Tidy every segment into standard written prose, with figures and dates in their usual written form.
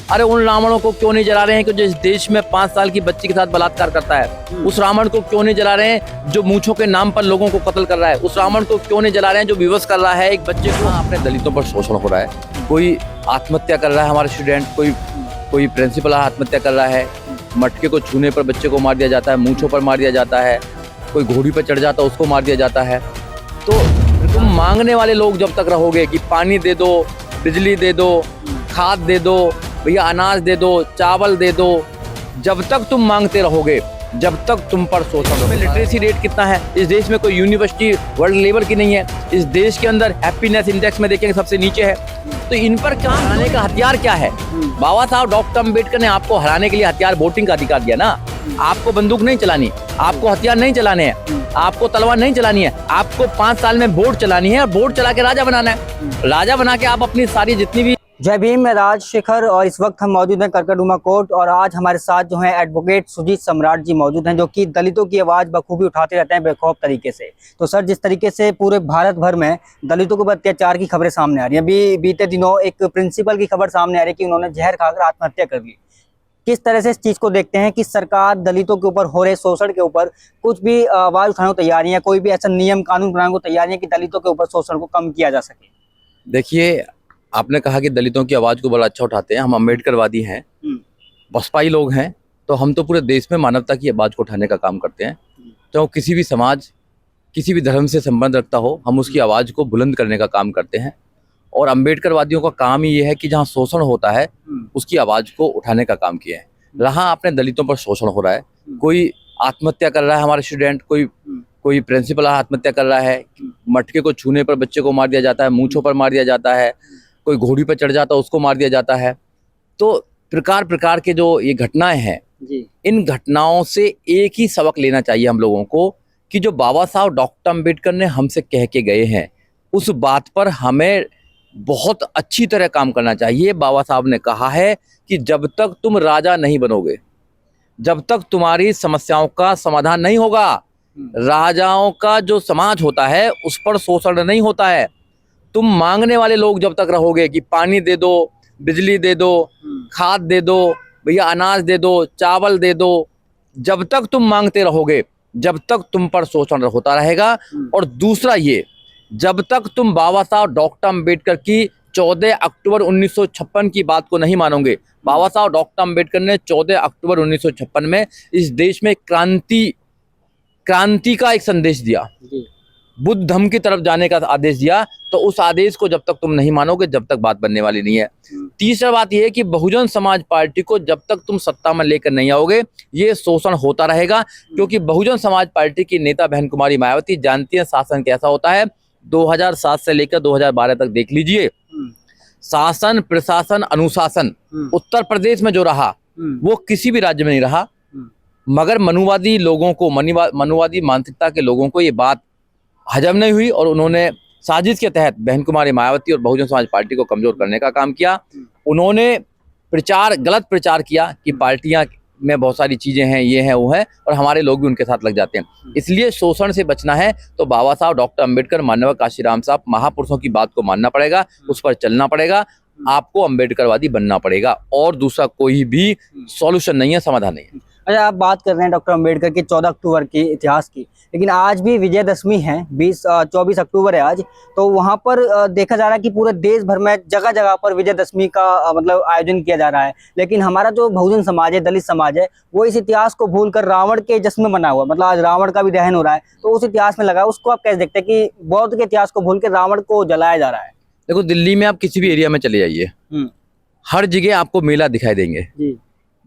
अरे उन रावणों को क्यों नहीं जला रहे हैं कि जिस देश में 5 साल की बच्ची के साथ बलात्कार करता है? उस रावण को क्यों नहीं जला रहे हैं जो मूंछों के नाम पर लोगों को कत्ल कर रहा है? उस रावण को क्यों नहीं जला रहे हैं जो विवश कर रहा है एक बच्चे को? अपने दलितों पर शोषण हो रहा है, कोई आत्महत्या कर रहा है, हमारे स्टूडेंट कोई प्रिंसिपल आत्महत्या कर रहा है, मटके को छूने पर बच्चे को मार दिया जाता है, मूंछों पर मार दिया जाता है, कोई घोड़ी पर चढ़ जाता है उसको मार दिया जाता है। तो तुम मांगने वाले लोग जब तक रहोगे कि पानी दे दो, बिजली दे दो, खाद दे दो, भैया अनाज दे दो, चावल दे दो, जब तक तुम मांगते रहोगे, जब तक तुम पर शोषण होगा। लिटरेसी रेट कितना है इस देश में? कोई यूनिवर्सिटी वर्ल्ड लेवल की नहीं है। इस देश के अंदर हैप्पीनेस इंडेक्स में देखेंगे सबसे नीचे है। तो इन पर क्या हराने का हथियार क्या है? बाबा साहब डॉक्टर अम्बेडकर ने आपको हराने के लिए हथियार वोटिंग का अधिकार दिया ना। आपको बंदूक नहीं चलानी, आपको हथियार नहीं चलाने हैं, आपको तलवार नहीं चलानी है, आपको 5 साल में वोट चलानी है और वोट चला के राजा बनाना है। राजा बना के आप अपनी सारी जितनी भी। जय भीम, मैं राजशेखर और इस वक्त हम मौजूद हैं करकटडूमा कोर्ट और आज हमारे साथ जो हैं एडवोकेट सुजीत सम्राट जी मौजूद हैं जो कि दलितों की आवाज़ बखूबी उठाते रहते हैं बेखौफ तरीके से। तो सर, जिस तरीके से पूरे भारत भर में दलितों के ऊपर अत्याचार की खबरें सामने आ रही हैं, अभी बीते दिनों एक प्रिंसिपल की खबर सामने आ रही है कि उन्होंने जहर खाकर आत्महत्या कर ली। किस तरह से इस चीज़ को देखते हैं कि सरकार दलितों के ऊपर हो रहे शोषण के ऊपर कुछ भी आवाज़ उठाने को तैयार नहीं है, कोई भी ऐसा नियम कानून बनाने को तैयार नहीं है कि दलितों के ऊपर शोषण को कम किया जा सके? देखिए, आपने कहा कि दलितों की आवाज़ को बड़ा अच्छा उठाते हैं। हम अम्बेडकरवादी हैं, बसपाई लोग हैं, तो हम तो पूरे देश में मानवता की आवाज़ को उठाने का काम करते हैं। तो किसी भी समाज, किसी भी धर्म से संबंध रखता हो, हम उसकी आवाज़ को बुलंद करने का काम करते हैं। और अम्बेडकरवादियों का काम ही ये है कि जहाँ शोषण होता है उसकी आवाज़ को उठाने का काम किया है। रहा अपने दलितों पर शोषण हो रहा है, कोई आत्महत्या कर रहा है, हमारे स्टूडेंट कोई प्रिंसिपल आत्महत्या कर रहा है, मटके को छूने पर बच्चे को मार दिया जाता है, मूंछों पर मार दिया जाता है, कोई घोड़ी पर चढ़ जाता है उसको मार दिया जाता है। तो प्रकार प्रकार के जो ये घटनाएं हैं, इन घटनाओं से एक ही सबक लेना चाहिए हम लोगों को कि जो बाबा साहब डॉक्टर अम्बेडकर ने हमसे कह के गए हैं उस बात पर हमें बहुत अच्छी तरह काम करना चाहिए। बाबा साहब ने कहा है कि जब तक तुम राजा नहीं बनोगे, जब तक तुम्हारी समस्याओं का समाधान नहीं होगा, राजाओं का जो समाज होता है उस पर शोषण नहीं होता है। तुम मांगने वाले लोग जब तक रहोगे कि पानी दे दो, बिजली दे दो, खाद दे दो, भैया अनाज दे दो, चावल दे दो, जब तक तुम मांगते रहोगे, जब तक तुम पर शोषण होता रहेगा। और दूसरा ये, जब तक तुम बाबा साहब डॉक्टर अम्बेडकर की 14 अक्टूबर 1956 की बात को नहीं मानोगे। बाबा साहब डॉक्टर अम्बेडकर ने 14 अक्टूबर 1956 में इस देश में क्रांति का एक संदेश दिया, बुद्ध धर्म की तरफ जाने का आदेश दिया। तो उस आदेश को जब तक तुम नहीं मानोगे, जब तक बात बनने वाली नहीं है। तीसरा बात यह है कि बहुजन समाज पार्टी को जब तक तुम सत्ता में लेकर नहीं आओगे, ये शोषण होता रहेगा। क्योंकि बहुजन समाज पार्टी की नेता बहन कुमारी मायावती जानती है शासन कैसा होता है। 2007 से लेकर 2012 तक देख लीजिए, शासन, प्रशासन, अनुशासन उत्तर प्रदेश में जो रहा वो किसी भी राज्य में नहीं रहा। मगर मनुवादी लोगों को, मनुवादी मानसिकता के लोगों को ये बात हजम नहीं हुई और उन्होंने साजिश के तहत बहन कुमारी मायावती और बहुजन समाज पार्टी को कमजोर करने का काम किया। उन्होंने गलत प्रचार किया कि पार्टियां में बहुत सारी चीजें हैं, ये हैं, वो है, और हमारे लोग भी उनके साथ लग जाते हैं। इसलिए शोषण से बचना है तो बाबा साहब डॉक्टर अम्बेडकर, मानव काशीराम साहब, महापुरुषों की बात को मानना पड़ेगा, उस पर चलना पड़ेगा। आपको अम्बेडकरवादी बनना पड़ेगा और दूसरा कोई भी सॉल्यूशन नहीं है, समाधान नहीं है। अच्छा, आप बात कर रहे हैं डॉक्टर अम्बेडकर के 14 अक्टूबर के इतिहास की, लेकिन आज भी विजयदशमी है, 24 अक्टूबर है आज। तो वहाँ पर देखा जा रहा है कि पूरे देश भर में जगह जगह पर विजयदशमी का मतलब आयोजन किया जा रहा है। लेकिन हमारा जो बहुजन समाज है, दलित समाज है, वो इस इतिहास को भूलकर रावण के जश्न में बना हुआ, मतलब आज रावण का भी दहन हो रहा है, तो उस इतिहास में लगा। उसको आप कैसे देखते हैं कि बौद्ध के इतिहास को भूल कर रावण को जलाया जा रहा है? देखो, दिल्ली में आप किसी भी एरिया में चले जाइए, हर जगह आपको मेला दिखाई देंगे।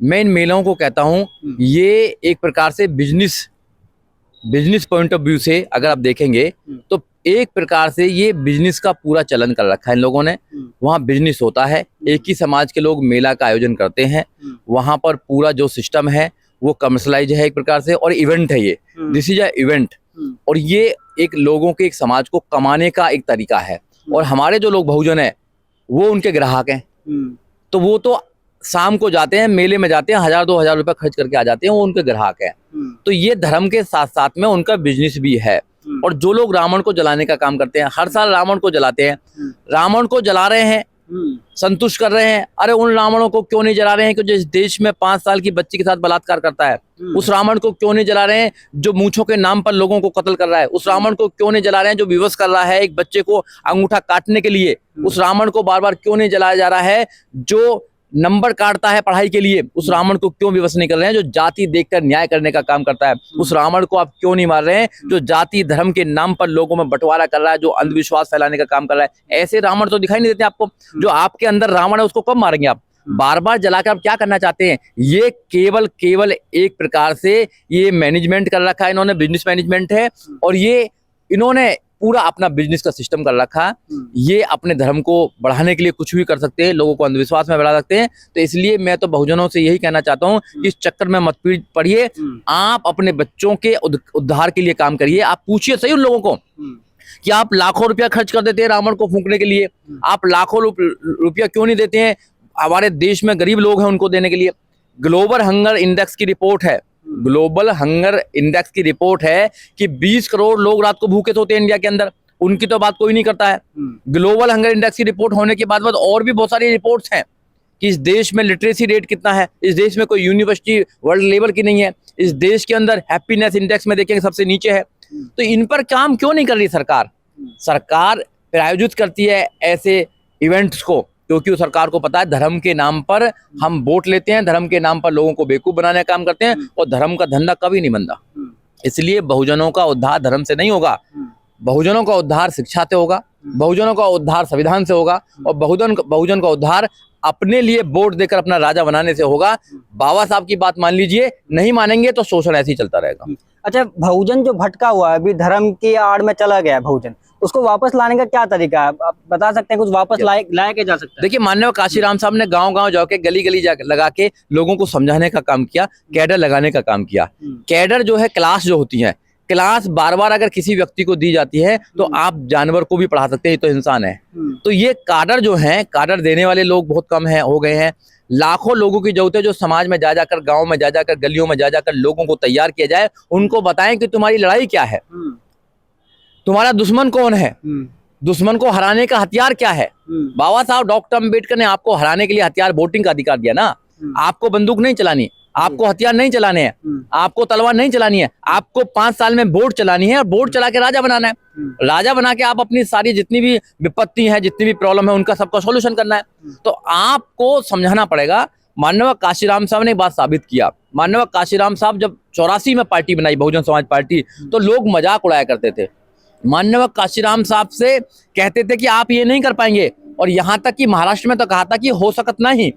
मैं इन मेलों को कहता हूँ, ये एक प्रकार से बिजनेस पॉइंट ऑफ व्यू से अगर आप देखेंगे तो एक प्रकार से ये बिजनेस का पूरा चलन कर रखा है इन लोगों ने। वहाँ बिजनेस होता है, एक ही समाज के लोग मेला का आयोजन करते हैं, वहाँ पर पूरा जो सिस्टम है वो कमर्शलाइज है एक प्रकार से, और इवेंट है ये, दिस इज अ इवेंट। और ये एक लोगों के, एक समाज को कमाने का एक तरीका है। और हमारे जो लोग बहुजन है वो उनके ग्राहक हैं। तो वो तो शाम को जाते हैं, मेले में जाते हैं, 1000-2000 रुपए खर्च करके आ जाते हैं, वो उनके ग्राहक हैं। तो ये धर्म के साथ साथ में उनका बिजनेस भी है। और जो लोग रावण को जलाने का काम करते हैं, हर साल रावण को जलाते हैं, रावण को जला रहे हैं संतुष्ट कर रहे हैं। अरे उन रावणों को क्यों नहीं जला रहे हैं कि जिस देश में 5 साल की बच्ची के साथ बलात्कार करता है? उस रावण को क्यों नहीं जला रहे हैं जो मूंछों के नाम पर लोगों को कत्ल कर रहा है? उस रावण को क्यों नहीं जला रहे हैं जो विवश कर रहा है एक बच्चे को अंगूठा काटने के लिए? उस रावण को बार बार क्यों नहीं जलाया जा रहा है जो नंबर काटता है पढ़ाई के लिए? उस रावण को क्यों विवश नहीं कर रहे हैं जो जाति देखकर न्याय करने का काम करता है? उस रावण को आप क्यों नहीं मार रहे हैं जो जाति धर्म के नाम पर लोगों में बंटवारा कर रहा है, जो अंधविश्वास फैलाने का काम कर रहा है? ऐसे रावण तो दिखाई नहीं देते आपको। जो आपके अंदर रावण है उसको कब मारेंगे आप? बार बार जलाकर आप क्या करना चाहते हैं? ये केवल एक प्रकार से ये मैनेजमेंट कर रखा है इन्होंने, बिजनेस मैनेजमेंट है, और ये इन्होंने पूरा अपना बिजनेस का सिस्टम कर रखा है। ये अपने धर्म को बढ़ाने के लिए कुछ भी कर सकते हैं, लोगों को अंधविश्वास में बढ़ा सकते हैं। तो इसलिए मैं तो बहुजनों से यही कहना चाहता हूँ कि इस चक्कर में मत पड़िए। आप अपने बच्चों के उद्धार के लिए काम करिए। आप पूछिए सही उन लोगों को कि आप लाखों रुपया खर्च कर देते हैं रावण को फूंकने के लिए, आप लाखों रुपया क्यों नहीं देते हैं हमारे देश में गरीब लोग हैं उनको देने के लिए? ग्लोबल हंगर इंडेक्स की रिपोर्ट है, ग्लोबल हंगर इंडेक्स की रिपोर्ट है कि 20 करोड़ लोग रात को भूखे सोते हैं इंडिया के अंदर। उनकी तो बात कोई नहीं करता है। ग्लोबल हंगर इंडेक्स की रिपोर्ट होने के बाद और भी बहुत सारी रिपोर्ट्स हैं कि इस देश में लिटरेसी रेट कितना है, इस देश में कोई यूनिवर्सिटी वर्ल्ड लेवल की नहीं है, इस देश के अंदर हैप्पीनेस इंडेक्स में देखेंगे सबसे नीचे है। तो इन पर काम क्यों नहीं कर रही सरकार? सरकार प्रायोजित करती है ऐसे इवेंट्स को क्योंकि सरकार को पता है धर्म के नाम पर हम वोट लेते हैं, धर्म के नाम पर लोगों को बेवकूफ बनाने का काम करते हैं, और धर्म का धंधा कभी नहीं बनता। इसलिए बहुजनों का उद्धार धर्म से नहीं होगा, बहुजनों का उद्धार शिक्षा से होगा, बहुजनों का उद्धार संविधान से होगा, और बहुजन का उद्धार अपने लिए वोट देकर अपना राजा बनाने से होगा। बाबा साहब की बात मान लीजिए, नहीं मानेंगे तो शोषण ऐसे ही चलता रहेगा। अच्छा, बहुजन जो भटका हुआ है, अभी धर्म की आड़ में चला गया है बहुजन, उसको वापस लाने का क्या तरीका है? आप बता सकते हैं कुछ वापस लाया के जा सकता है? देखिए, माननीय काशीराम साहब ने गांव-गांव जाके गली-गली लगा के लोगों को समझाने का काम किया, कैडर लगाने का काम किया। कैडर जो है, क्लास जो होती है, क्लास बार-बार अगर किसी व्यक्ति को दी जाती है तो आप जानवर को भी पढ़ा सकते हैं, ये तो इंसान है। तो ये काडर जो है, काडर देने वाले लोग बहुत कम हो गए हैं। लाखों लोगों की जरूरत है जो समाज में जा जाकर, गांव में जा जाकर, गलियों में जा जाकर लोगों को तैयार किया जाए, उनको बताएं कि तुम्हारी लड़ाई क्या है, तुम्हारा दुश्मन कौन है, दुश्मन को हराने का हथियार क्या है। बाबा साहब डॉक्टर अम्बेडकर ने आपको हराने के लिए हथियार वोटिंग का अधिकार दिया ना। आपको बंदूक नहीं चलानी, आपको हथियार नहीं चलाने हैं, आपको तलवार नहीं चलानी है, आपको 5 साल में वोट चलानी है और वोट चला के राजा बनाना है। राजा बना के आप अपनी सारी जितनी भी विपत्ति है, जितनी भी प्रॉब्लम है, उनका सबका सॉल्यूशन करना है। तो आपको समझाना पड़ेगा। माननीय काशीराम साहब ने एक बात साबित किया। माननीय काशीराम साहब जब 84 में पार्टी बनाई, बहुजन समाज पार्टी, तो लोग मजाक उड़ाया करते थे। माननीय काशीराम साहब से कहते थे कि आप ये नहीं कर पाएंगे, और यहाँ तक कि महाराष्ट्र में तो कहा था कि हो सकत नहीं।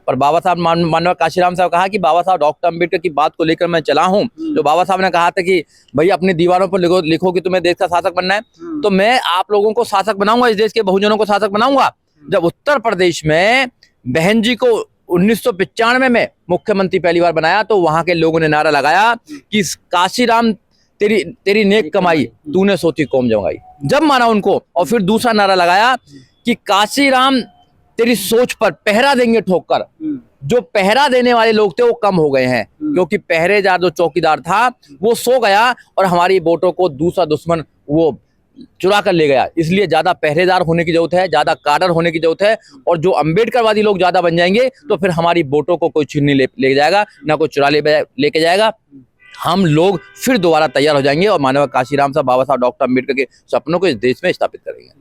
पर बाबा साहब, माननीय काशीराम साहब कहा कि बाबा साहब डॉक्टर अम्बेडकर की बात को लेकर मैं चला हूँ। जो बाबा साहब ने कहा था कि भाई अपनी दीवारों पर लिखो कि तुम्हें देश का शासक बनना है, तो मैं आप लोगों को शासक बनाऊंगा, इस देश के बहुजनों को शासक बनाऊंगा। जब उत्तर प्रदेश में बहन जी को 1995 में मुख्यमंत्री पहली बार बनाया, तो वहां के लोगों ने नारा लगाया कि काशीराम तेरी नेक कमाई, तूने सोती कौम जमाई। जब माना उनको, और फिर दूसरा नारा लगाया कि काशीराम तेरी सोच पर पहरा देंगे ठोकर। जो पहरा देने वाले लोग थे वो कम हो गए हैं, क्योंकि पहरेदार जो चौकीदार था वो सो गया और हमारी वोटों को दूसरा दुश्मन वो चुरा कर ले गया। इसलिए ज्यादा पहरेदार होने की जरूरत है, ज्यादा काडर होने की जरूरत है, और जो अम्बेडकरवादी लोग ज्यादा बन जाएंगे तो फिर हमारी वोटों को कोई छीन ले जाएगा, ना कोई चुरा लेके जाएगा। हम लोग फिर दोबारा तैयार हो जाएंगे और माननीय काशीराम साहब, बाबा साहब डॉक्टर अम्बेडकर के सपनों को इस देश में स्थापित करेंगे।